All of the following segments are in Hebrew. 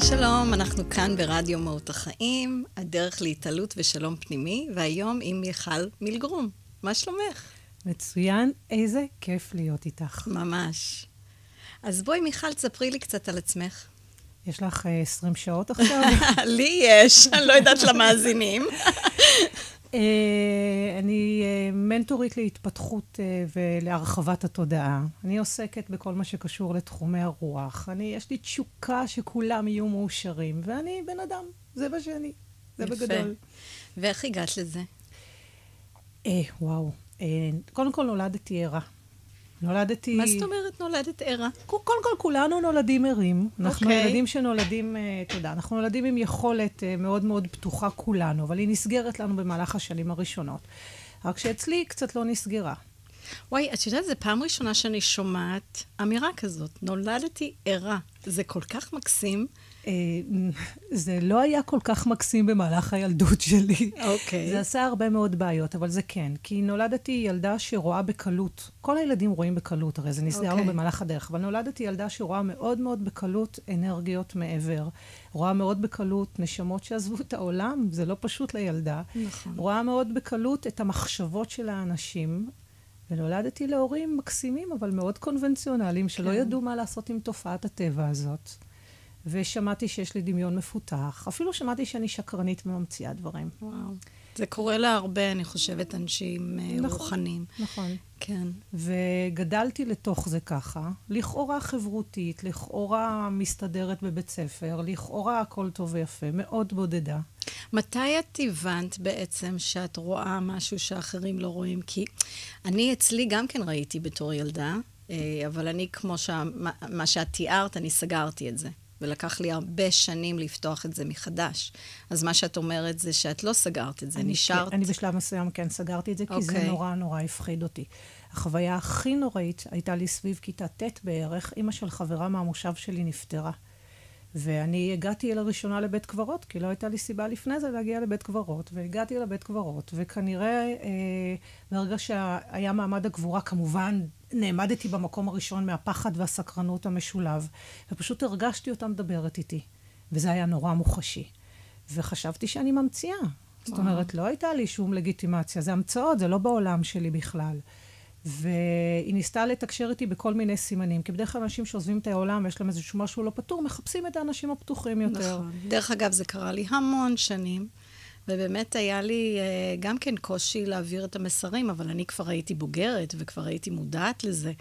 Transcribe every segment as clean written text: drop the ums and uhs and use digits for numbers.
שלום, אנחנו כאן ברדיו מהות החיים, הדרך להתעלות ושלום פנימי, והיום עם מיכל מילגרום. מה שלומך? מצוין, איזה כיף להיות איתך. ממש. אז בואי מיכל, תספרי לי קצת על עצמך. יש לך 20 שעות עכשיו? לי יש, אני לא יודעת למאזינים. אני מנטורית להתפתחות ולהרחבת התודעה. אני עוסקת בכל מה שקשור לתחומי הרוח. יש לי תשוקה שכולם יהיו מאושרים, ואני בן אדם, זה מה שאני, זה יפה. בגדול. ואיך הגעת לזה? וואו. קודם כל נולדתי ערה. נולדתי... מה זאת אומרת נולדת ערה? קודם כל, כולנו נולדים ערים. אנחנו אוקיי. ילדים שנולדים, תודה, אנחנו נולדים עם יכולת מאוד מאוד פתוחה כולנו, אבל היא נסגרת לנו במהלך השנים הראשונות. רק שאצלי קצת לא נסגרה. וואי, את יודעת, זו פעם ראשונה שאני שומעת אמירה כזאת. נולדתי ערה. זה כל כך מקסים. זה לא היה כל כך מקסים במהלך הילדות שלי. אוקיי. זה עשה הרבה מאוד בעיות, אבל זה כן. כי נולדתי ילדה שרואה בקלות. כל הילדים רואים בקלות, הרי זה נסגר לו במהלך הדרך. אבל נולדתי ילדה שרואה מאוד מאוד בקלות אנרגיות מעבר. רואה מאוד בקלות נשמות שעזבו את העולם. זה לא פשוט לילדה. נכון. רואה מאוד בקלות את המחשבות של האנשים. ונולדתי להורים מקסימים, אבל מאוד קונבנציונליים, שלא ידעו מה לעשות עם תופעת הטבע הזאת. ושמעתי שיש לי דמיון מפותח. אפילו שמעתי שאני שקרנית וממציאה דברים. וואו. זה קורה לה הרבה, אני חושבת, אנשים רוחניים. נכון. כן. וגדלתי לתוך זה ככה. לכאורה חברותית, לכאורה מסתדרת בבית ספר, לכאורה הכל טוב ויפה, מאוד בודדה. מתי את הבנת בעצם שאת רואה משהו שאחרים לא רואים? כי אני אצלי גם כן ראיתי בתור ילדה, אבל אני כמו מה שאת תיארת, אני סגרתי את זה. ולקח לי הרבה שנים לפתוח את זה מחדש. אז מה שאת אומרת זה שאת לא סגרת את זה, נשארת... אני בשלב מסוים כן סגרתי את זה, כי זה נורא נורא הפחיד אותי. החוויה הכי נוראית הייתה לי סביב כיתה ט' בערך, אמא של חברה מהמושב שלי נפטרה. ואני הגעתי לראשונה לבית קברות, כי לא הייתה לי סיבה לפני זה להגיע לבית קברות, והגעתי לבית קברות, וכנראה ברגע שהיה מעמד הגבורה, כמובן נעמדתי במקום הראשון מהפחד והסקרנות המשולב, ופשוט הרגשתי אותה מדברת איתי, וזה היה נורא מוחשי. וחשבתי שאני ממציאה. זאת אומרת, לא הייתה לי שום לגיטימציה, זה המצאות, זה לא בעולם שלי בכלל. והיא ניסתה לתקשר איתי בכל מיני סימנים, כי בדרך כלל אנשים שעוזבים את העולם, יש להם איזשהו משהו לא פתור, מחפשים את האנשים הפתוחים יותר. נכון. דרך אגב, זה קרה לי המון שנים, ובאמת היה לי גם כן קושי להעביר את המסרים, אבל אני כבר הייתי בוגרת, וכבר הייתי מודעת לזה,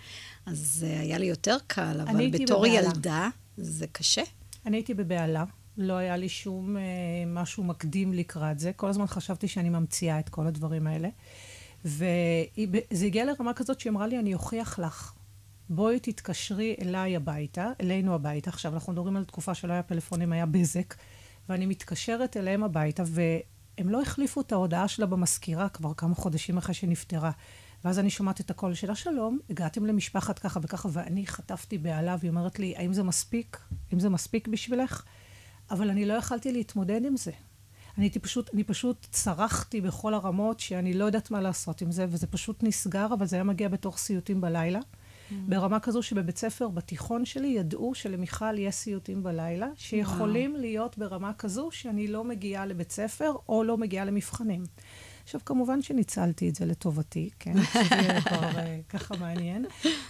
אז היה לי יותר קל, אבל בתור ילדה, זה קשה. אני הייתי בבעלה, לא היה לי שום משהו מקדים לקראת זה, כל הזמן חשבתי שאני ממציאה את כל הדברים האלה. וזה הגיע לרמה כזאת שאמרה לי, אני אוכיח לך. בואי תתקשרי אליי הביתה, אלינו הביתה. עכשיו, אנחנו מדברים על תקופה שלא היה פלאפונים, היה בזק, ואני מתקשרת אליהם הביתה, והם לא החליפו את ההודעה שלה במזכירה כבר כמה חודשים אחרי שנפטרה. ואז אני שומעת את הקול שלה, שלום, הגעתם למשפחת ככה וככה, ואני חטפתי בעלה, והיא אומרת לי, האם זה מספיק? האם זה מספיק בשבילך? אבל אני לא יכלתי להתמודד עם זה. אני פשוט צרחתי בכל הרמות שאני לא יודעת מה לעשות עם זה, וזה פשוט נסגר, אבל זה היה מגיע בתוך סיוטים בלילה. ברמה כזו שבבית ספר, בתיכון שלי, ידעו שלמיכל יש סיוטים בלילה, שיכולים להיות ברמה כזו שאני לא מגיעה לבית ספר, או לא מגיעה למבחנים. עכשיו, כמובן שניצלתי את זה לטובתי, כן? שזה כבר ככה מעניין.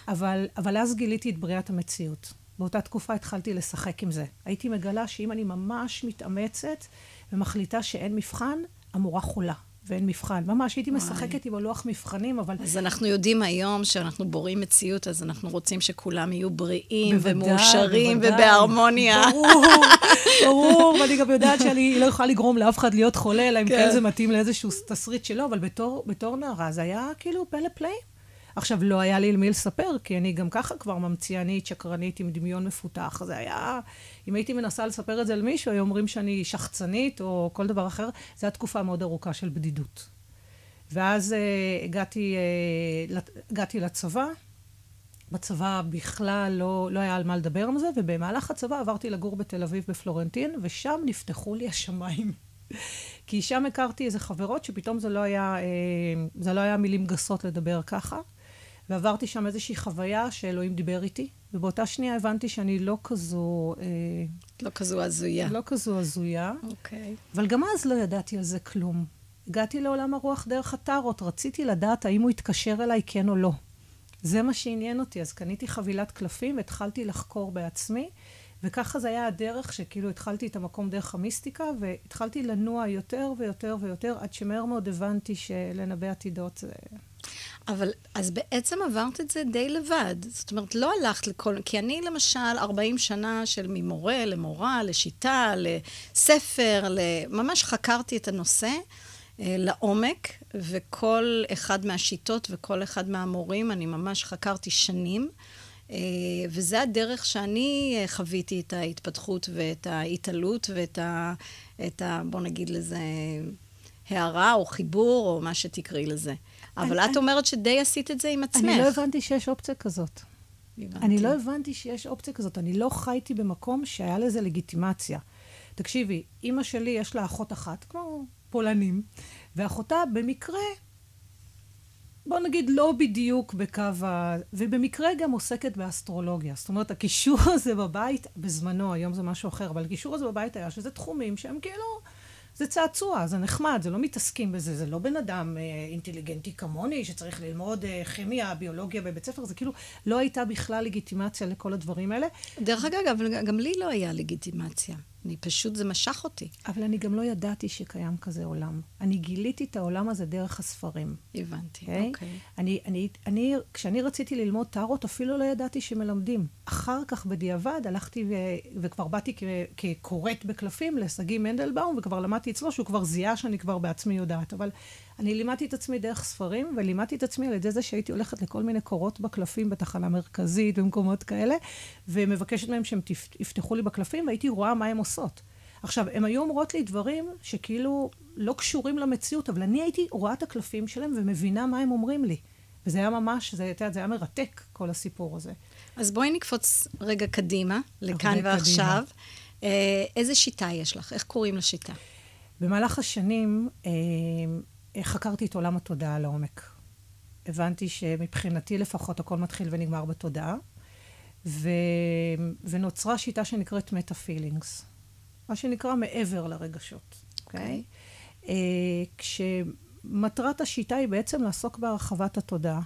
אבל אז גיליתי את בריאת המציאות. באותה תקופה התחלתי לשחק עם זה. הייתי מגלה שאם אני ממש מתאמצת, ומחליטה שאין מבחן, המורה חולה, ואין מבחן. ממש הייתי משחקת עם הלוח מבחנים, אבל... אז אנחנו יודעים היום שאנחנו בוראים מציאות, אז אנחנו רוצים שכולם יהיו בריאים ומאושרים ובהרמוניה. ברור, ואני גם יודעת שאני לא יכולה לגרום לאף אחד להיות חולה, אלא אם כן זה מתאים לאיזשהו תסריט שלו, אבל בתור נערה זה היה כאילו פלא פלאים. עכשיו, לא היה לי למי לספר, כי אני גם ככה כבר ממציאנית, שקרנית, עם דמיון מפותח. זה היה, אם הייתי מנסה לספר את זה למישהו, היו אומרים שאני שחצנית או כל דבר אחר, זו הייתה תקופה מאוד ארוכה של בדידות. ואז הגעתי לצבא. בצבא בכלל לא היה על מה לדבר עם זה, ובמהלך הצבא עברתי לגור בתל אביב בפלורנטין, ושם נפתחו לי השמיים. כי שם הכרתי איזה חברות שפתאום זה לא היה מילים גסות לדבר ככה. ועברתי שם איזושהי חוויה שאלוהים דיבר איתי, ובאותה שנייה הבנתי שאני לא כזו... לא כזו הזויה. לא כזו הזויה. אוקיי. אבל גם אז לא ידעתי על זה כלום. הגעתי לעולם הרוח דרך הטארות, רציתי לדעת האם הוא יתקשר אליי כן או לא. זה מה שעניין אותי, אז קניתי חבילת קלפים, התחלתי לחקור בעצמי, וככה זה היה הדרך שכאילו התחלתי את המקום דרך המיסטיקה, והתחלתי לנוע יותר ויותר ויותר, עד שמהר מאוד הבנתי שלנבא עתידות זה... אבל אז בעצם עברת את זה די לבד. זאת אומרת, לא הלכת לכל... כי אני למשל 40 שנה של ממורה למורה, לשיטה, לספר, ממש חקרתי את הנושא לעומק, וכל אחד מהשיטות וכל אחד מהמורים, אני ממש חקרתי שנים, וזה הדרך שאני חוויתי את ההתפתחות ואת ההתעלות ואת בוא נגיד לזה, הערה או חיבור או מה שתקראי לזה. אבל את אומרת שדי עשית את זה עם עצמך. אני לא הבנתי שיש אופציה כזאת. אני לא הבנתי שיש אופציה כזאת. אני לא חייתי במקום שהיה לזה לגיטימציה. תקשיבי, אמא שלי יש לה אחות אחת, כמו פולנים, ואחותה במקרה, בוא נגיד לא בדיוק בקו ובמקרה גם עוסקת באסטרולוגיה. זאת אומרת, הקישור הזה בבית, בזמנו, היום זה משהו אחר, אבל הקישור הזה בבית היה שזה תחומים שהם כאילו... זה צעצוע, זה נחמד, זה לא מתעסקים בזה, זה לא בן אדם אינטליגנטי כמוני שצריך ללמוד כימיה, ביולוגיה בבית ספר, זה כאילו לא הייתה בכלל לגיטימציה לכל הדברים האלה. דרך אגב, גם לי לא היה לגיטימציה. אני פשוט, זה משך אותי. אבל אני גם לא ידעתי שקיים כזה עולם. אני גיליתי את העולם הזה דרך הספרים. הבנתי, אוקיי. כשאני רציתי ללמוד טארות, אפילו לא ידעתי שמלמדים. אחר כך בדיעבד הלכתי וכבר באתי כקוראת בקלפים לסגי מנדלבאום, וכבר למדתי אצלו שהוא כבר זיהה שאני כבר בעצמי יודעת. אבל אני לימדתי את עצמי דרך ספרים, ולימדתי את עצמי על ידי זה שהייתי הולכת לכל מיני קורות בקלפים בתחנה מרכזית, במקומות כאלה, ומבקשת מהם שהם יפתחו לי בקלפים, והייתי רואה מה הם עושות. עכשיו, הם היו אומרות לי דברים שכאילו לא קשורים למציאות, אבל אני הייתי רואה את הקלפים שלהם ומבינה מה הם אומרים לי. וזה היה ממש, זה היה מרתק, כל הסיפור הזה. אז בואי נקפוץ רגע קדימה, לכאן ועכשיו. איזה שיטה יש לך? איך קוראים לשיטה? במהלך השנים חקרתי את עולם התודעה לעומק. הבנתי שמבחינתי לפחות הכל מתחיל ונגמר בתודעה, ונוצרה שיטה שנקראת מטה-פילינגס. מה שנקרא מעבר לרגשות. אוקיי? כשמטרת השיטה היא בעצם לעסוק בהרחבת התודעה.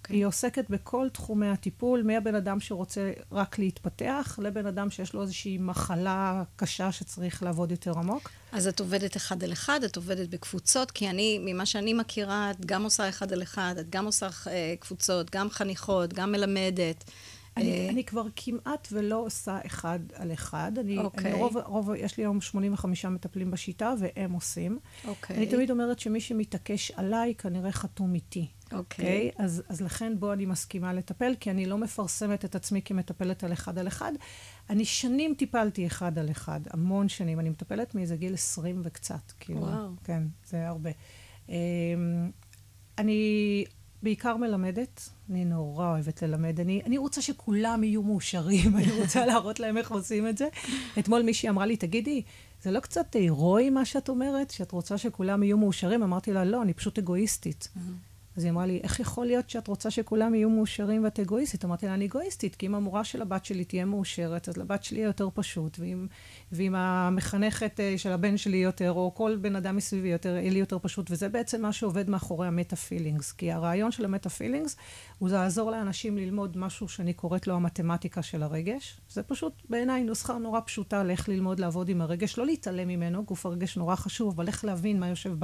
היא עוסקת בכל תחומי הטיפול, מהבן אדם שרוצה רק להתפתח, לבן אדם שיש לו איזושהי מחלה קשה שצריך לעבוד יותר עמוק. אז את עובדת אחד על אחד, את עובדת בקבוצות, כי ממה שאני מכירה, את גם עושה אחד על אחד, את גם עושה קבוצות, גם חניכות, גם מלמדת. אני כבר כמעט ולא עושה אחד על אחד. יש לי היום 85 מטפלים בשיטה, והם עושים. אני תמיד אומרת שמי שמתעקש עליי, כנראה חתום איתי. אוקיי. אז לכן בו אני מסכימה לטפל, כי אני לא מפרסמת את עצמי כמטפלת על אחד על אחד. אני שנים טיפלתי אחד על אחד, המון שנים. אני מטפלת מאיזה גיל 20 וקצת. וואו. כן, זה הרבה. אני בעיקר מלמדת, אני נורא אוהבת ללמד. אני רוצה שכולם יהיו מאושרים, אני רוצה להראות להם איך עושים את זה. אתמול מישהי אמרה לי, תגידי, זה לא קצת הירואי מה שאת אומרת, שאת רוצה שכולם יהיו מאושרים? אמרתי לה, לא, אני פשוט אגואיסטית. אז היא אמרה לי, איך יכול להיות שאת רוצה שכולם יהיו מאושרים ואת אגואיסטית? אמרתי לה, אני אגואיסטית, כי אם המורה של הבת שלי תהיה מאושרת, אז לבת שלי יהיה יותר פשוט, ואם המחנכת של הבן שלי יותר, או כל בן אדם מסביבי יותר, יהיה לי יותר פשוט, וזה בעצם מה שעובד מאחורי המטה-פילינגס, כי הרעיון של המטה-פילינגס הוא לעזור לאנשים ללמוד משהו שאני קוראת לו המתמטיקה של הרגש. זה פשוט בעיניי נוסחה נורא פשוטה לאיך ללמוד לעבוד עם הרגש, לא להתעלם ממנו, גוף הרגש נורא חשוב, אבל איך להבין מה יושב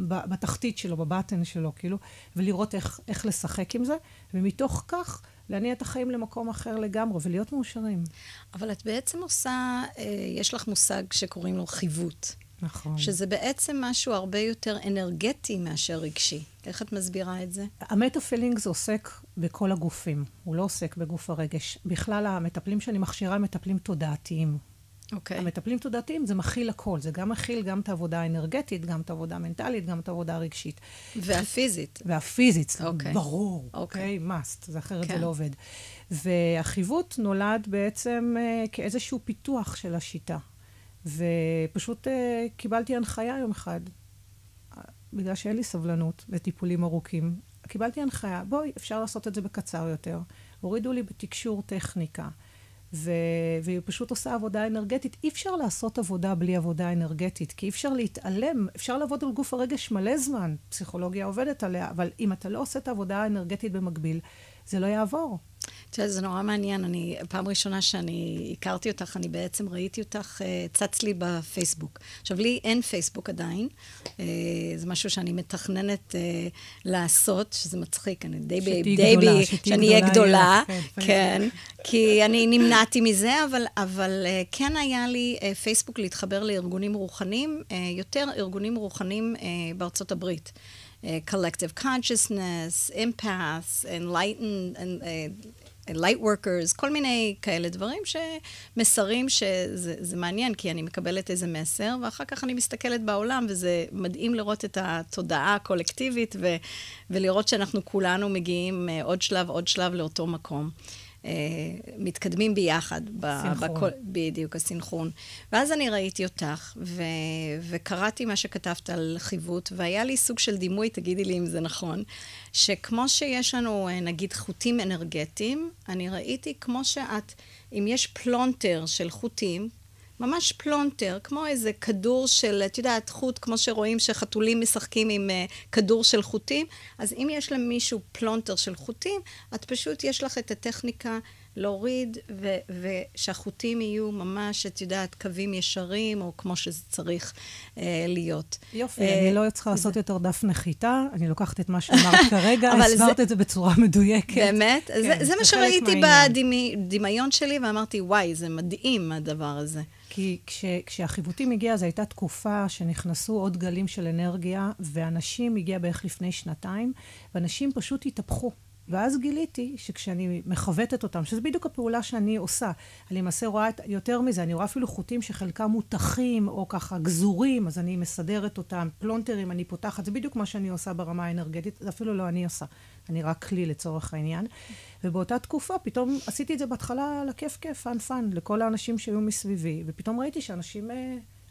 בתחתית שלו, בבטן שלו, כאילו, ולראות איך לשחק עם זה, ומתוך כך להניע את החיים למקום אחר לגמרי, ולהיות מאושרים. אבל את בעצם עושה, יש לך מושג שקוראים לו חיווט. נכון. שזה בעצם משהו הרבה יותר אנרגטי מאשר רגשי. איך את מסבירה את זה? המטה-פילינגס עוסק בכל הגופים, הוא לא עוסק בגוף הרגש. בכלל, המטפלים שאני מכשירה הם מטפלים תודעתיים. אוקיי. המטפלים תודעתיים זה מכיל הכל, זה גם מכיל גם את העבודה האנרגטית, גם את העבודה המנטלית, גם את העבודה הרגשית. והפיזית. והפיזית, אוקיי. ברור, אוקיי, must, זה אחרת זה לא עובד. והחיווט נולד בעצם כאיזשהו פיתוח של השיטה. ופשוט קיבלתי הנחיה יום אחד, בגלל שאין לי סבלנות וטיפולים ארוכים. קיבלתי הנחיה, בואי, אפשר לעשות את זה בקצר יותר. הורידו לי בתקשור טכניקה, והיא פשוט עושה עבודה אנרגטית. אי אפשר לעשות עבודה בלי עבודה אנרגטית, כי אי אפשר להתעלם, אפשר לעבוד על גוף הרגש מלא זמן, פסיכולוגיה עובדת עליה, אבל אם אתה לא עושה את העבודה האנרגטית במקביל, זה לא יעבור. תראה, זה נורא מעניין. פעם ראשונה שאני הכרתי אותך, אני בעצם ראיתי אותך, צץ לי בפייסבוק. עכשיו, לי אין פייסבוק עדיין. זה משהו שאני מתכננת לעשות, שזה מצחיק. אני שאני אהיה גדולה. כן, כי אני נמנעתי מזה, אבל כן היה לי פייסבוק להתחבר לארגונים רוחניים, יותר ארגונים רוחניים בארצות הברית. Collective Consciousness, Empaths, Enlightened, Light Workers, כל מיני כאלה דברים שמסרים שזה מעניין, כי אני מקבלת איזה מסר, ואחר כך אני מסתכלת בעולם, וזה מדהים לראות את התודעה הקולקטיבית, ולראות שאנחנו כולנו מגיעים עוד שלב לאותו מקום. מתקדמים ביחד. סינכרון. בדיוק, הסינכרון. ואז אני ראיתי אותך, וקראתי מה שכתבת על חיווט, והיה לי סוג של דימוי, תגידי לי אם זה נכון, שכמו שיש לנו, נגיד, חוטים אנרגטיים, אני ראיתי כמו שאת, אם יש פלונטר של חוטים, ממש פלונטר, כמו איזה כדור של, את יודעת, חוט, כמו שרואים שחתולים משחקים עם כדור של חוטים, אז אם יש למישהו פלונטר של חוטים, את פשוט, יש לך את הטכניקה להוריד, ושהחוטים יהיו ממש, את יודעת, קווים ישרים, או כמו שזה צריך להיות. יופי, אני לא צריכה לעשות יותר דף נחיתה, אני לוקחת את מה שאמרת כרגע, הסברת את זה בצורה מדויקת. באמת? זה מה שראיתי בדמיון שלי, ואמרתי, וואי, זה מדהים הדבר הזה. כי כשהחיווטים הגיע, זו הייתה תקופה שנכנסו עוד גלים של אנרגיה, ואנשים הגיע בערך לפני 2 ואנשים פשוט התהפכו. ואז גיליתי שכשאני מחוותת אותם, שזה בדיוק הפעולה שאני עושה, אני למעשה רואה יותר מזה, אני רואה אפילו חוטים שחלקם מותחים או ככה גזורים, אז אני מסדרת אותם, פלונטרים, אני פותחת, זה בדיוק מה שאני עושה ברמה האנרגטית, זה אפילו לא אני עושה, אני רק כלי לצורך העניין. ובאותה תקופה פתאום עשיתי את זה בהתחלה לכיף, פן, לכל האנשים שהיו מסביבי, ופתאום ראיתי שאנשים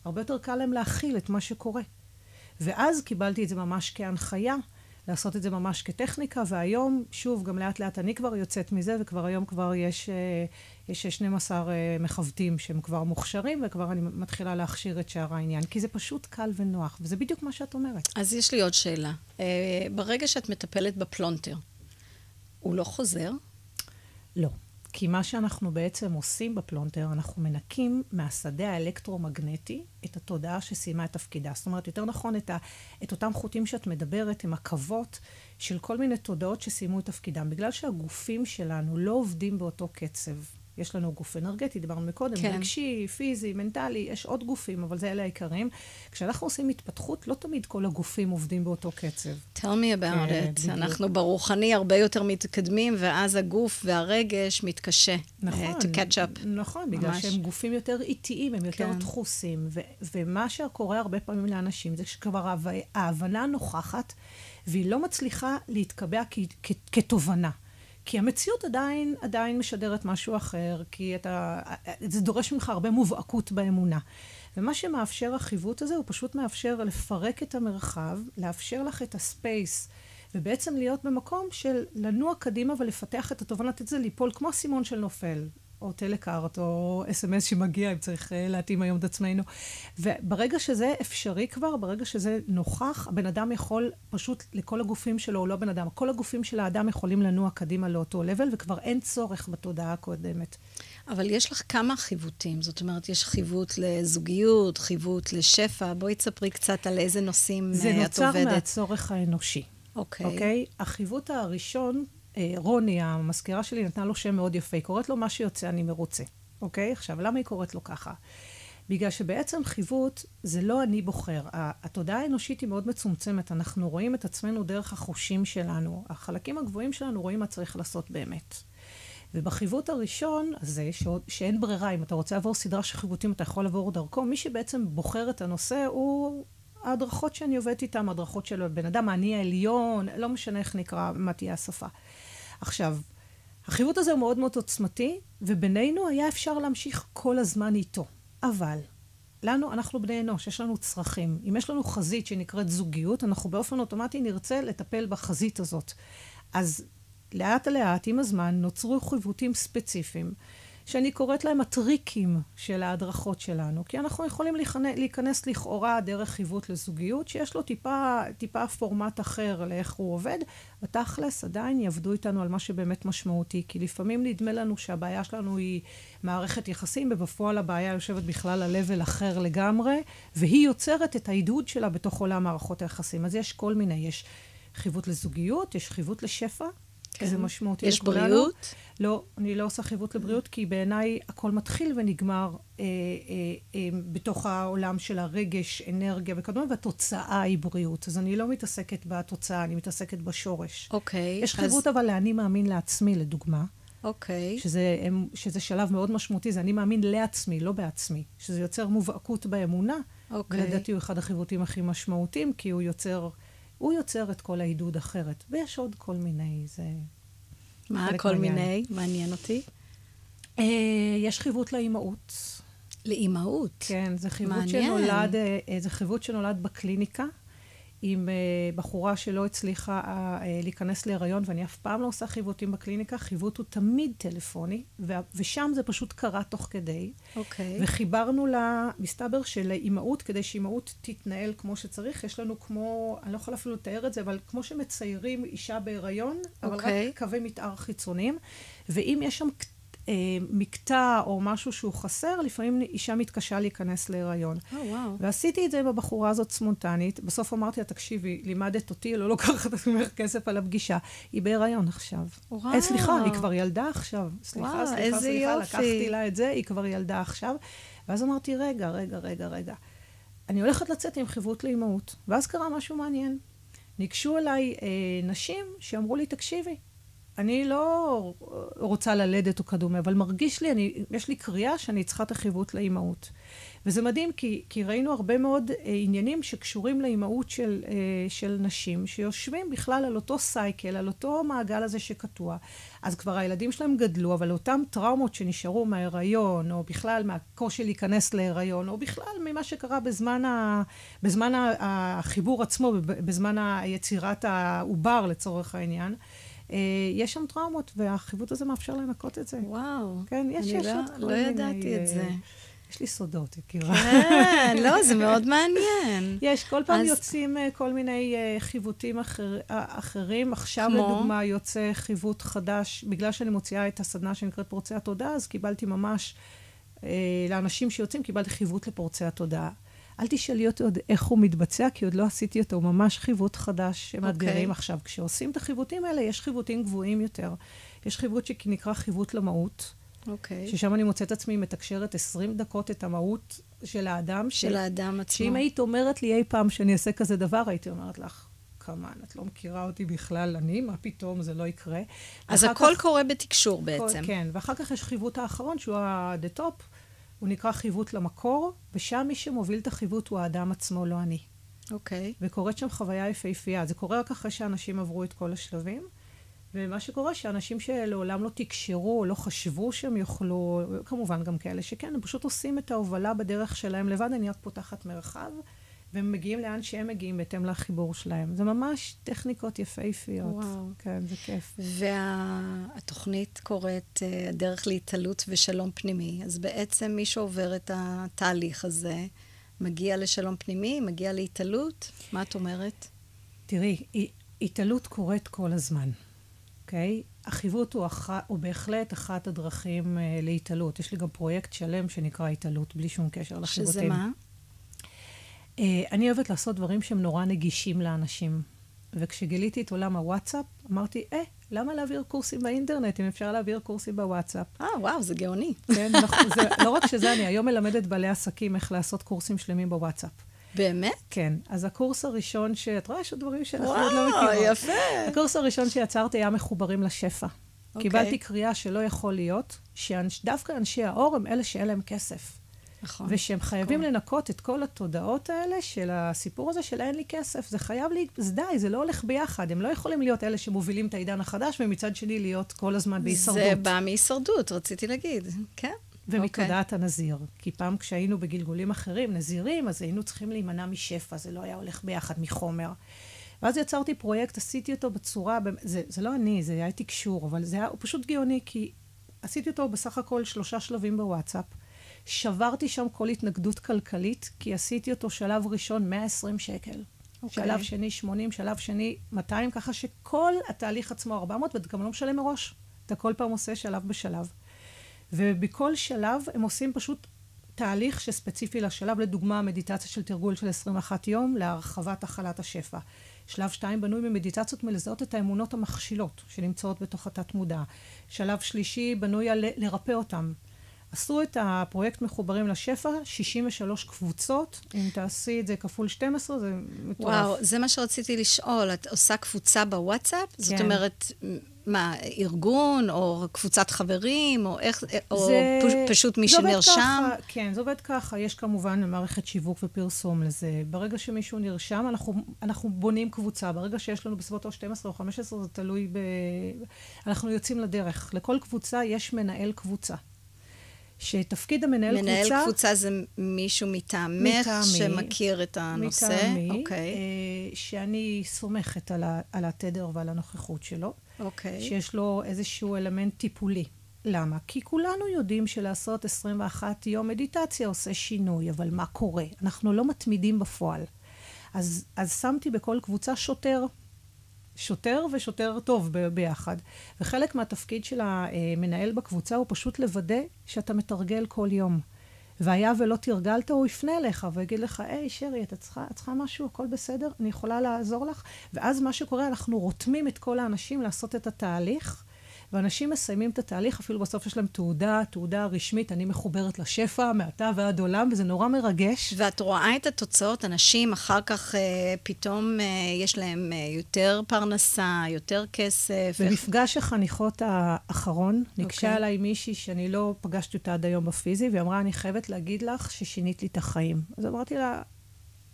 הרבה יותר קל להם להכיל את מה שקורה. ואז קיבלתי את זה ממש כהנחיה, לעשות את זה ממש כטכניקה, והיום, שוב, גם לאט לאט אני כבר יוצאת מזה, וכבר היום כבר יש 12 מחוותים שהם כבר מוכשרים, וכבר אני מתחילה להכשיר את שאר העניין, כי זה פשוט קל ונוח, וזה בדיוק מה שאת אומרת. אז יש לי עוד שאלה. ברגע שאת מטפלת בפלונטר, הוא לא חוזר? לא. כי מה שאנחנו בעצם עושים בפלונטר, אנחנו מנקים מהשדה האלקטרומגנטי את התודעה שסיימה את תפקידה. זאת אומרת, יותר נכון, את אותם חוטים שאת מדברת, הם עקבות של כל מיני תודעות שסיימו את תפקידם. בגלל שהגופים שלנו לא עובדים באותו קצב. יש לנו גוף אנרגטי, דיברנו מקודם, כן. רגשי, פיזי, מנטלי, יש עוד גופים, אבל זה אלה העיקרים. כשאנחנו עושים התפתחות, לא תמיד כל הגופים עובדים באותו קצב. Tell me about it. אנחנו ברוחני הרבה יותר מתקדמים, ואז הגוף והרגש מתקשה. נכון. To catch up. נכון, בגלל ממש. שהם גופים יותר איטיים, הם יותר כן. דחוסים. ומה שקורה הרבה פעמים לאנשים, זה שכבר ההבנה נוכחת, והיא לא מצליחה להתקבע כתובנה. כי המציאות עדיין משדרת משהו אחר, כי זה דורש ממך הרבה מובהקות באמונה. ומה שמאפשר החיווט הזה, הוא פשוט מאפשר לפרק את המרחב, לאפשר לך את הספייס, ובעצם להיות במקום של לנוע קדימה ולפתח את התובנת את זה, ליפול כמו סימון של נופל, או טלקארט, או SMS שמגיע, אם צריך להתאים היום את עצמנו. וברגע שזה אפשרי כבר, ברגע שזה נוכח, הבן אדם יכול פשוט לכל הגופים שלו, או לא בן אדם, כל הגופים של האדם יכולים לנוע קדימה לאותו לבל, וכבר אין צורך בתודעה הקודמת. אבל יש לך כמה חיווטים, זאת אומרת, יש חיווט לזוגיות, חיווט לשפע, בואי תספרי קצת על איזה נושאים את עובדת. זה נוצר מהצורך האנושי. אוקיי. החיווט הראשון, רוני, המזכירה שלי, נתנה לו שם מאוד יפה. היא קוראת לו מה שיוצא, אני מרוצה. אוקיי? עכשיו, למה היא קוראת לו ככה? בגלל שבעצם חיווט זה לא אני בוחר. התודעה האנושית היא מאוד מצומצמת. אנחנו רואים את עצמנו דרך החושים שלנו. החלקים הגבוהים שלנו רואים מה צריך לעשות באמת. ובחיווט הראשון הזה, שאין ברירה, אם אתה רוצה לעבור סדרה של חיווטים, אתה יכול לעבור דרכו. מי שבעצם בוחר את הנושא הוא ההדרכות שאני עובדת איתן, ההדרכות של בן אדם, אני העליון, לא משנה איך נקרא, מה תהיה השפה. עכשיו, החיווט הזה הוא מאוד מאוד עוצמתי, ובינינו היה אפשר להמשיך כל הזמן איתו. אבל, אנחנו בני אנוש, יש לנו צרכים. אם יש לנו חזית שנקראת זוגיות, אנחנו באופן אוטומטי נרצה לטפל בחזית הזאת. אז לאט לאט, עם הזמן, נוצרו חיווטים ספציפיים, שאני קוראת להם הטריקים של ההדרכות שלנו, כי אנחנו יכולים להיכנס לכאורה דרך חיווט לזוגיות, שיש לו טיפה פורמט אחר לאיך הוא עובד, בתכלס עדיין יעבדו איתנו על מה שבאמת משמעותי, כי לפעמים נדמה לנו שהבעיה שלנו היא מערכת יחסים, ובפועל הבעיה יושבת בכלל על level אחר לגמרי, והיא יוצרת את העידוד שלה בתוך עולם מערכות היחסים. אז יש כל מיני, יש חיווט לזוגיות, יש חיווט לשפע, כן. זה משמעותי יש לכולנו. בריאות? לא, אני לא עושה חיווט לבריאות, כי בעיניי הכל מתחיל ונגמר בתוך העולם של הרגש, אנרגיה וכדומה, והתוצאה היא בריאות. אז אני לא מתעסקת בתוצאה, אני מתעסקת בשורש. אוקיי. יש חיווט אבל לאני מאמין לעצמי, לדוגמה. אוקיי. שזה שלב מאוד משמעותי, זה אני מאמין לעצמי, לא בעצמי. שזה יוצר מובהקות באמונה. אוקיי. ולדעתי הוא אחד החיווטים הכי משמעותיים, כי הוא יוצר את כל העידוד אחרת. ויש עוד כל מיני, זה... מה כל מיני? מעניין אותי. יש חיווט לאימהות. לאימהות? כן, זה חיווט שנולד בקליניקה, עם בחורה שלא הצליחה להיכנס להיריון, ואני אף פעם לא עושה חיווטים בקליניקה, חיווט הוא תמיד טלפוני, ושם זה פשוט קרה תוך כדי. אוקיי. וחיברנו לה, מסתבר שלאימהות, כדי שאימהות תתנהל כמו שצריך, יש לנו כמו, אני לא יכולה אפילו לתאר את זה, אבל כמו שמציירים אישה בהיריון, אבל רק קווי מתאר חיצוניים, ואם יש שם מקטע או משהו שהוא חסר, לפעמים אישה מתקשה להיכנס להיריון. וואו. ועשיתי את זה בבחורה הזאת ספונטנית. בסוף אמרתי לה, תקשיבי, לימדת אותי, לא לוקחת את ממך כסף על הפגישה. היא בהיריון עכשיו. וואו. סליחה, היא כבר ילדה עכשיו. סליחה, לקחתי לה את זה, היא כבר ילדה עכשיו. ואז אמרתי, רגע. אני הולכת לצאת עם חיווט לאימהות. ואז קרה משהו מעניין. ניגשו אליי נשים שאמרו לי, תקשיבי, אני לא רוצה ללדת או קדומה, אבל מרגיש לי, יש לי קריאה שאני צריכה את החיווט לאימהות. וזה מדהים, כי ראינו הרבה מאוד עניינים שקשורים לאימהות של נשים, שיושבים בכלל על אותו סייקל, על אותו מעגל הזה שקטוע. אז כבר הילדים שלהם גדלו, אבל אותם טראומות שנשארו מההיריון, או בכלל מהקושי להיכנס להיריון, או בכלל ממה שקרה בזמן החיבור עצמו, בזמן יצירת העובר לצורך העניין, יש שם טראומות, והחיווט הזה מאפשר לנקות את זה. וואו. כן, יש לא ידעתי את זה. יש לי סודות, יקירה. כן, לא, זה מאוד מעניין. יש, כל פעם יוצאים כל מיני חיווטים אחרים. עכשיו, לדוגמה, יוצא חיווט חדש. בגלל שאני מוציאה את הסדנה שנקראת פורצי התודעה, אז קיבלתי ממש, לאנשים שיוצאים, קיבלתי חיווט לפורצי התודעה. אל תשאלי אותי עוד איך הוא מתבצע, כי עוד לא עשיתי אותו, ממש חיווט חדש שמאתגרים עכשיו. כשעושים את החיווטים האלה, יש חיווטים גבוהים יותר. יש חיווט שנקרא חיווט למהות, ששם אני מוצאת עצמי מתקשרת 20 דקות את המהות של האדם. של האדם עצמו. שאם היית אומרת לי אי פעם שאני אעשה כזה דבר, הייתי אומרת לך, כמן, את לא מכירה אותי בכלל, מה פתאום, זה לא יקרה. אז הכל קורה בתקשור בעצם. כן, ואחר כך יש חיווט האחרון, שהוא the top, הוא נקרא חיווט למקור, ושם מי שמוביל את החיווט הוא האדם עצמו, לא אני. אוקיי. וקורית שם חוויה יפהפייה. זה קורה רק אחרי שאנשים עברו את כל השלבים, ומה שקורה שאנשים שלעולם לא תקשרו, או לא חשבו שהם יוכלו, כמובן גם כאלה שכן, הם פשוט עושים את ההובלה בדרך שלהם לבד, אני רק פותחת מרחב, והם מגיעים לאן שהם מגיעים בהתאם לחיבור שלהם. זה ממש טכניקות יפהפיות. וואו. כן, זה כיף. והתוכנית קוראת דרך להתעלות ושלום פנימי. אז בעצם מי שעובר את התהליך הזה, מגיע לשלום פנימי, מגיע להתעלות. מה את אומרת? תראי, התעלות קורית כל הזמן. אוקיי? החיווט הוא בהחלט אחת הדרכים להתעלות. יש לי גם פרויקט שלם שנקרא התעלות, בלי שום קשר לחיווטים. שזה מה? אני אוהבת לעשות דברים שהם נורא נגישים לאנשים. וכשגיליתי את עולם הוואטסאפ, אמרתי, למה להעביר קורסים באינטרנט, אם אפשר להעביר קורסים בוואטסאפ? וואו, זה גאוני. כן, לא רק שזה, אני היום מלמדת בעלי עסקים איך לעשות קורסים שלמים בוואטסאפ. באמת? כן. אז הקורס הראשון את רואה, יש עוד דברים שאנחנו עוד לא מכירות. וואו, יפה. הקורס הראשון שיצרתי היה מחוברים לשפע. קיבלתי קריאה שלא יכול להיות, שדווקא אנשי האור הם אלה שאין להם כסף. נכון. ושהם חייבים לנקות את כל התודעות האלה של הסיפור הזה של אין לי כסף. זה חייב די, זה לא הולך ביחד. הם לא יכולים להיות אלה שמובילים את העידן החדש, ומצד שני להיות כל הזמן בהישרדות. זה בא מהישרדות, רציתי להגיד. כן. ומתודעת הנזיר. כי פעם כשהיינו בגלגולים אחרים, נזירים, אז היינו צריכים להימנע משפע, זה לא היה הולך ביחד מחומר. ואז יצרתי פרויקט, עשיתי אותו בצורה, זה לא אני, זה היה תקשור, אבל זה היה פשוט גאוני, כי עשיתי אותו בסך הכל 3 שלבים בוואטסאפ. שברתי שם כל התנגדות כלכלית, כי עשיתי אותו שלב ראשון 120 שקל. שלב שני 80, שלב שני 200, ככה שכל התהליך עצמו 400, ואתה גם לא משלם מראש. אתה כל פעם עושה שלב בשלב. ובכל שלב הם עושים פשוט תהליך שספציפי לשלב, לדוגמה, מדיטציה של תרגול של 21 יום, להרחבת החלת השפע. שלב 2 בנוי ממדיטציות מלזהות את האמונות המכשילות, שנמצאות בתוך התת מודע. שלב שלישי בנוי על לרפא אותם. עשו את הפרויקט מחוברים לשפע, 63 קבוצות, אם תעשי את זה כפול 12, זה מטורף. וואו, זה מה שרציתי לשאול, את עושה קבוצה בוואטסאפ? כן. זאת אומרת, מה, ארגון, או קבוצת חברים, או איך, או פשוט מי שנרשם? כן, זה עובד ככה. יש כמובן מערכת שיווק ופרסום לזה. ברגע שמישהו נרשם, אנחנו בונים קבוצה. ברגע שיש לנו בסביבות 12 או 15, זה תלוי אנחנו יוצאים לדרך. לכל קבוצה יש מנהל קבוצה. שתפקיד המנהל קבוצה... מנהל קבוצה זה מישהו מטעמך שמכיר את הנושא? מטעמי, אוקיי. שאני סומכת על התדר ועל הנוכחות שלו. אוקיי. שיש לו איזשהו אלמנט טיפולי. למה? כי כולנו יודעים שלעשות 21 יום מדיטציה עושה שינוי, אבל מה קורה? אנחנו לא מתמידים בפועל. אז שמתי בכל קבוצה שוטר ושוטר טוב ביחד. וחלק מהתפקיד של המנהל בקבוצה הוא פשוט לוודא שאתה מתרגל כל יום. והיה ולא תרגלת, הוא יפנה אליך ויגיד לך, היי שרי, את צריכה משהו, הכל בסדר? אני יכולה לעזור לך? ואז מה שקורה, אנחנו רותמים את כל האנשים לעשות את התהליך, ואנשים מסיימים את התהליך, אפילו בסוף יש להם תעודה רשמית, אני מחוברת לשפע, מעתה ועד עולם, וזה נורא מרגש. ואת רואה את התוצאות, אנשים אחר כך פתאום יש להם יותר פרנסה, יותר כסף. במפגש החניכות האחרון, ניגשה אליי מישהי שאני לא פגשתי אותה עד היום בפיזי, והיא אמרה, אני חייבת להגיד לך ששינית לי את החיים. אז אמרתי לה,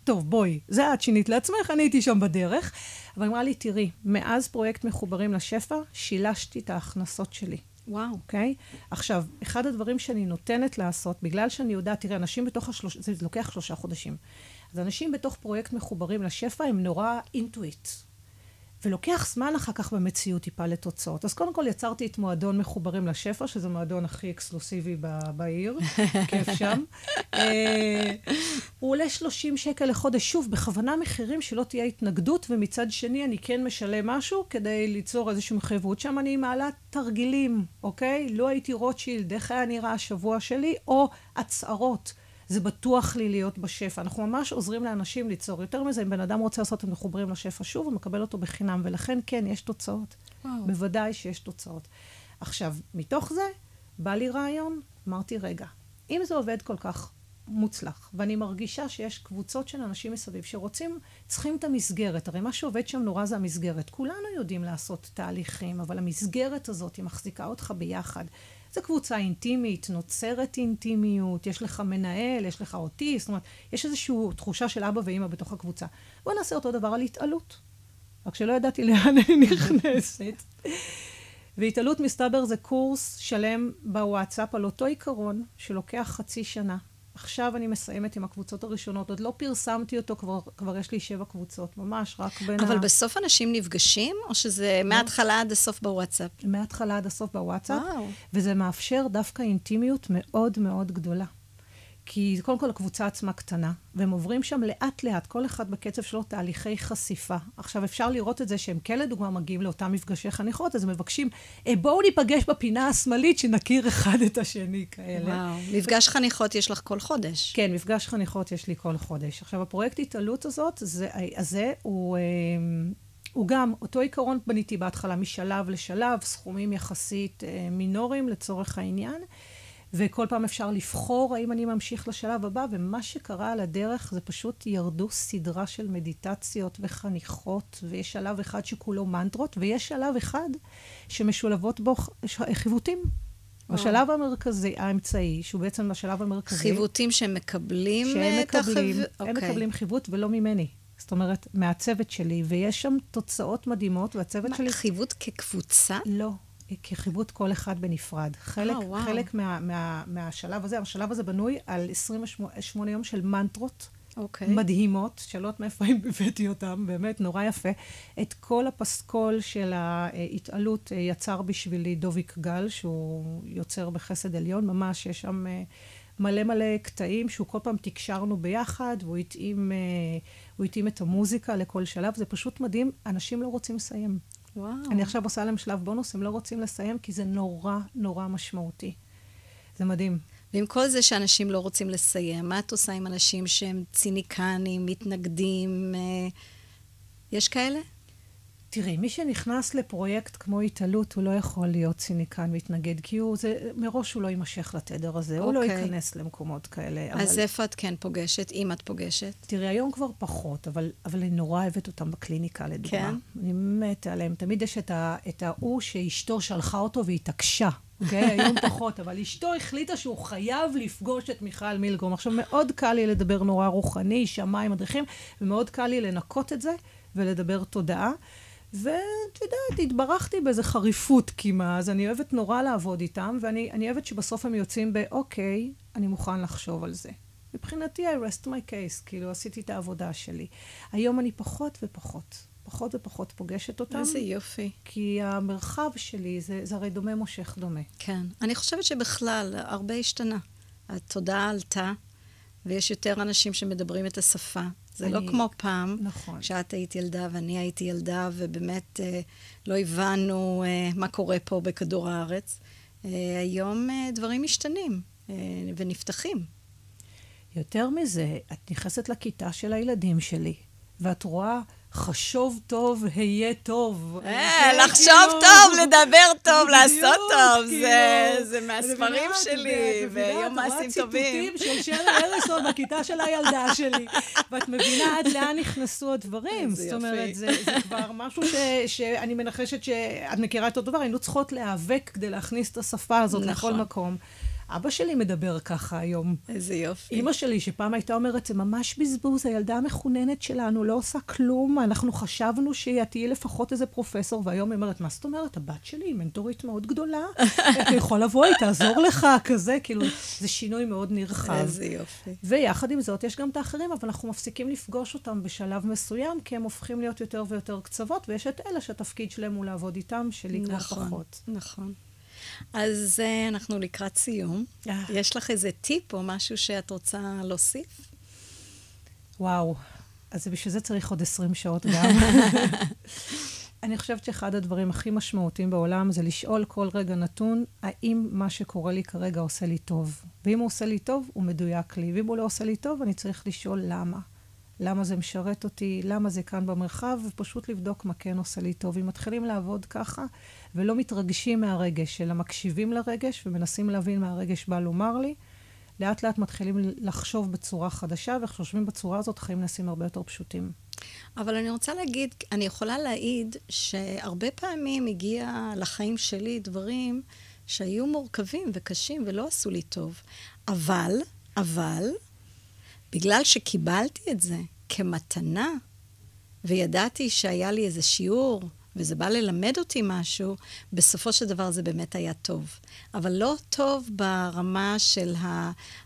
טוב, בואי, זה את שינית לעצמך, אני הייתי שם בדרך. אבל אמרה לי, תראי, מאז פרויקט מחוברים לשפע, שילשתי את ההכנסות שלי. וואו. אוקיי? עכשיו, אחד הדברים שאני נותנת לעשות, בגלל שאני יודעת, תראי, אנשים בתוך זה לוקח 3 חודשים. אז אנשים בתוך פרויקט מחוברים לשפע, הם נורא אינטואיט. ולוקח זמן אחר כך במציאות טיפה לתוצאות. אז קודם כל יצרתי את מועדון מחוברים לשפע, שזה מועדון הכי אקסקלוסיבי בעיר, כיף שם. הוא עולה 30 שקל לחודש, שוב, בכוונה מחירים שלא תהיה התנגדות, ומצד שני אני כן משלם משהו, כדי ליצור איזושהי מחייבות. שם אני מעלה תרגילים, אוקיי? לא הייתי רוטשילד, איך היה נראה השבוע שלי, או הצערות. זה בטוח לי להיות בשפע. אנחנו ממש עוזרים לאנשים ליצור. יותר מזה, אם בן אדם רוצה לעשות את מחוברים לשפע שוב, הוא מקבל אותו בחינם, ולכן כן, יש תוצאות. וואו. בוודאי שיש תוצאות. עכשיו, מתוך זה, בא לי רעיון, אמרתי, רגע, אם זה עובד כל כך מוצלח, ואני מרגישה שיש קבוצות של אנשים מסביב שרוצים, צריכים את המסגרת. הרי מה שעובד שם נורא זה המסגרת. כולנו יודעים לעשות תהליכים, אבל המסגרת הזאת היא מחזיקה אותך ביחד. זו קבוצה אינטימית, נוצרת אינטימיות, יש לך מנהל, יש לך אותי, זאת אומרת, יש איזושהי תחושה של אבא ואמא בתוך הקבוצה. בוא נעשה אותו דבר על התעלות. רק שלא ידעתי לאן אני נכנסת. והתעלות מסתבר זה קורס שלם בוואטסאפ על אותו עיקרון שלוקח חצי שנה. עכשיו אני מסיימת עם הקבוצות הראשונות, עוד לא פרסמתי אותו, כבר יש לי 7 קבוצות, ממש רק בין אבל בסוף אנשים נפגשים, או שזה מההתחלה עד הסוף בוואטסאפ? מההתחלה עד הסוף בוואטסאפ, וזה מאפשר דווקא אינטימיות מאוד מאוד גדולה. כי קודם כל הקבוצה עצמה קטנה, והם עוברים שם לאט לאט, כל אחד בקצב שלו תהליכי חשיפה. עכשיו אפשר לראות את זה שהם כן לדוגמה מגיעים לאותם מפגשי חניכות, אז הם מבקשים, בואו ניפגש בפינה השמאלית שנכיר אחד את השני כאלה. וואו, מפגש חניכות יש לך כל חודש. כן, מפגש חניכות יש לי כל חודש. עכשיו הפרויקט התעלות הזאת, הוא גם אותו עיקרון בניתי בהתחלה משלב לשלב, סכומים יחסית מינוריים לצורך העניין, וכל פעם אפשר לבחור האם אני ממשיך לשלב הבא, ומה שקרה על הדרך זה פשוט ירדו סדרה של מדיטציות וחניכות, ויש שלב אחד שכולו מנטרות, ויש שלב אחד שמשולבות בו חיוותים. בשלב המרכזי, האמצעי, שהוא בעצם השלב המרכזי. חיוותים שהם מקבלים את הם מקבלים חיוות ולא ממני. זאת אומרת, מהצוות שלי, ויש שם תוצאות מדהימות, והצוות שלי... חיוות כקבוצה? לא. כחיוות כל אחד בנפרד. חלק מהשלב הזה, השלב הזה בנוי על 28 יום של מנטרות אוקיי. מדהימות, שאלות מאיפה הבאתי אותם, באמת נורא יפה. את כל הפסקול של ההתעלות יצר בשבילי דוביק גל, שהוא יוצר בחסד עליון, ממש יש שם מלא מלא קטעים, שהוא כל פעם תקשרנו ביחד, והוא התאים את המוזיקה לכל שלב, זה פשוט מדהים, אנשים לא רוצים לסיים. וואו. אני עכשיו עושה להם שלב בונוס, הם לא רוצים לסיים, כי זה נורא נורא משמעותי. זה מדהים. ועם כל זה שאנשים לא רוצים לסיים, מה את עושה עם אנשים שהם ציניקנים, מתנגדים? יש כאלה? תראי, מי שנכנס לפרויקט כמו התעלות, הוא לא יכול להיות ציניקן מתנגד, כי מראש הוא לא יימשך לתדר הזה, הוא לא ייכנס למקומות כאלה. אז איפה את כן פוגשת, אם את פוגשת? תראי, היום כבר פחות, אבל אני נורא אוהבת אותם בקליניקה, לדוגמה. כן? אני מתה עליהם. תמיד יש את ההוא שאשתו שלחה אותו והתעקשה. אוקיי? היום פחות, אבל אשתו החליטה שהוא חייב לפגוש את מיכל מילגרום. עכשיו, מאוד קל לי לדבר נורא רוחני, שמיים, מדריכים, ומאוד קל לי לנקות את זה ולדבר תודעה. ואת יודעת, התברכתי באיזה חריפות כמעט, אז אני אוהבת נורא לעבוד איתם, ואני אוהבת שבסוף הם יוצאים באוקיי, אני מוכן לחשוב על זה. מבחינתי, I rest my case, כאילו עשיתי את העבודה שלי. היום אני פחות ופחות פוגשת אותם. איזה יופי. כי המרחב שלי, זה הרי דומה מושך דומה. כן. אני חושבת שבכלל, הרבה השתנה. התודעה עלתה, ויש יותר אנשים שמדברים את השפה. זה לא כמו פעם, נכון. כשאת היית ילדה ואני הייתי ילדה, ובאמת לא הבנו מה קורה פה בכדור הארץ. היום דברים משתנים ונפתחים. יותר מזה, את נכנסת לכיתה של הילדים שלי, ואת רואה חשוב טוב, היה טוב. לחשוב טוב, לדבר טוב, לעשות טוב. זה מהספרים שלי, ויום מעשים טובים. ציטוטים של שרי אריסון בכיתה של הילדה שלי. ואת מבינה עד לאן נכנסו הדברים. זאת אומרת, זה כבר משהו שאני מנחשת שאת מכירה את הדבר, היינו צריכות להיאבק כדי להכניס את השפה הזאת לכל מקום. אבא שלי מדבר ככה היום. איזה יופי. אמא שלי, שפעם הייתה אומרת, זה ממש בזבוז, הילדה המחוננת שלנו לא עושה כלום, אנחנו חשבנו שהיא תהיה לפחות איזה פרופסור, והיום היא אומרת, מה זאת אומרת? הבת שלי היא מנטורית מאוד גדולה, אתה יכול לבוא, היא תעזור לך, כזה, כאילו, זה שינוי מאוד נרחב. איזה יופי. ויחד עם זאת, יש גם את האחרים, אבל אנחנו מפסיקים לפגוש אותם בשלב מסוים, כי הם הופכים להיות יותר ויותר קצוות, ויש את אלה שהתפקיד שלהם הוא לעבוד איתם, שלי כבר פחות. נכון. אז אנחנו לקראת סיום. יש לך איזה טיפ או משהו שאת רוצה להוסיף? וואו, אז בשביל זה צריך עוד 20 שעות גם. אני חושבת שאחד הדברים הכי משמעותיים בעולם זה לשאול כל רגע נתון, האם מה שקורה לי כרגע עושה לי טוב. ואם הוא עושה לי טוב, הוא מדויק לי. ואם הוא לא עושה לי טוב, אני צריך לשאול למה. למה זה משרת אותי, למה זה כאן במרחב, ופשוט לבדוק מה כן עושה לי טוב. אם מתחילים לעבוד ככה, ולא מתרגשים מהרגש, אלא מקשיבים לרגש, ומנסים להבין מה הרגש בא לומר לי, לאט לאט מתחילים לחשוב בצורה חדשה, וחושבים בצורה הזאת, חיים נעשים הרבה יותר פשוטים. אבל אני רוצה להגיד, אני יכולה להעיד שהרבה פעמים הגיע לחיים שלי דברים שהיו מורכבים וקשים ולא עשו לי טוב. אבל, בגלל שקיבלתי את זה כמתנה, וידעתי שהיה לי איזה שיעור, וזה בא ללמד אותי משהו, בסופו של דבר זה באמת היה טוב. אבל לא טוב ברמה של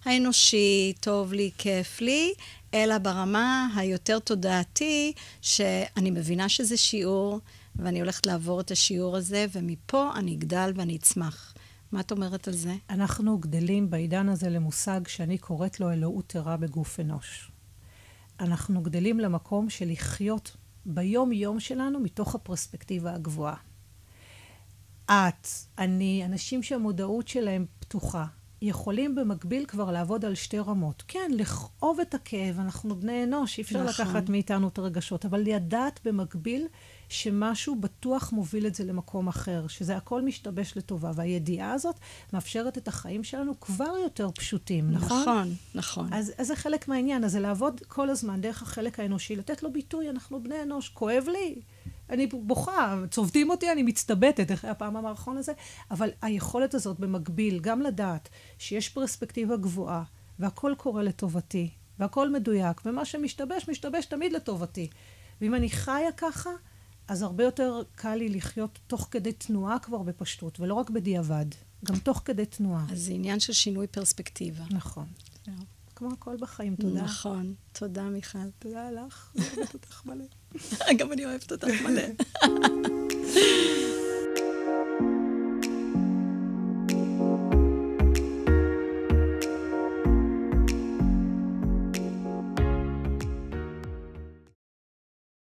האנושי, טוב לי, כיף לי, אלא ברמה היותר תודעתי, שאני מבינה שזה שיעור, ואני הולכת לעבור את השיעור הזה, ומפה אני אגדל ואני אצמח. מה את אומרת על זה? אנחנו גדלים בעידן הזה למושג שאני קוראת לו אלוהות ערה בגוף אנוש. אנחנו גדלים למקום של לחיות ביום-יום שלנו מתוך הפרספקטיבה הגבוהה. אנשים שהמודעות שלהם פתוחה, יכולים במקביל כבר לעבוד על שתי רמות. כן, לכאוב את הכאב, אנחנו בני אנוש, אי אפשר לקחת מאיתנו את הרגשות, אבל לדעת במקביל שמשהו בטוח מוביל את זה למקום אחר, שזה הכל משתבש לטובה, והידיעה הזאת מאפשרת את החיים שלנו כבר יותר פשוטים, נכון? נכון. אז זה חלק מהעניין, אז זה לעבוד כל הזמן דרך החלק האנושי, לתת לו ביטוי, אנחנו בני אנוש, כואב לי, אני בוכה, צובטים אותי, אני מצטבטת, אחרי הפעם המערכון הזה, אבל היכולת הזאת במקביל, גם לדעת שיש פרספקטיבה גבוהה, והכל קורה לטובתי, והכל מדויק, ומה שמשתבש, משתבש תמיד לטובתי. ואם אני חיה ככה, אז הרבה יותר קל לי לחיות תוך כדי תנועה כבר בפשטות, ולא רק בדיעבד, גם תוך כדי תנועה. אז זה עניין של שינוי פרספקטיבה. נכון. כמו הכל בחיים, תודה. נכון. תודה, מיכל. תודה לך, אני אוהבת אותך מלא. גם אני אוהבת אותך מלא.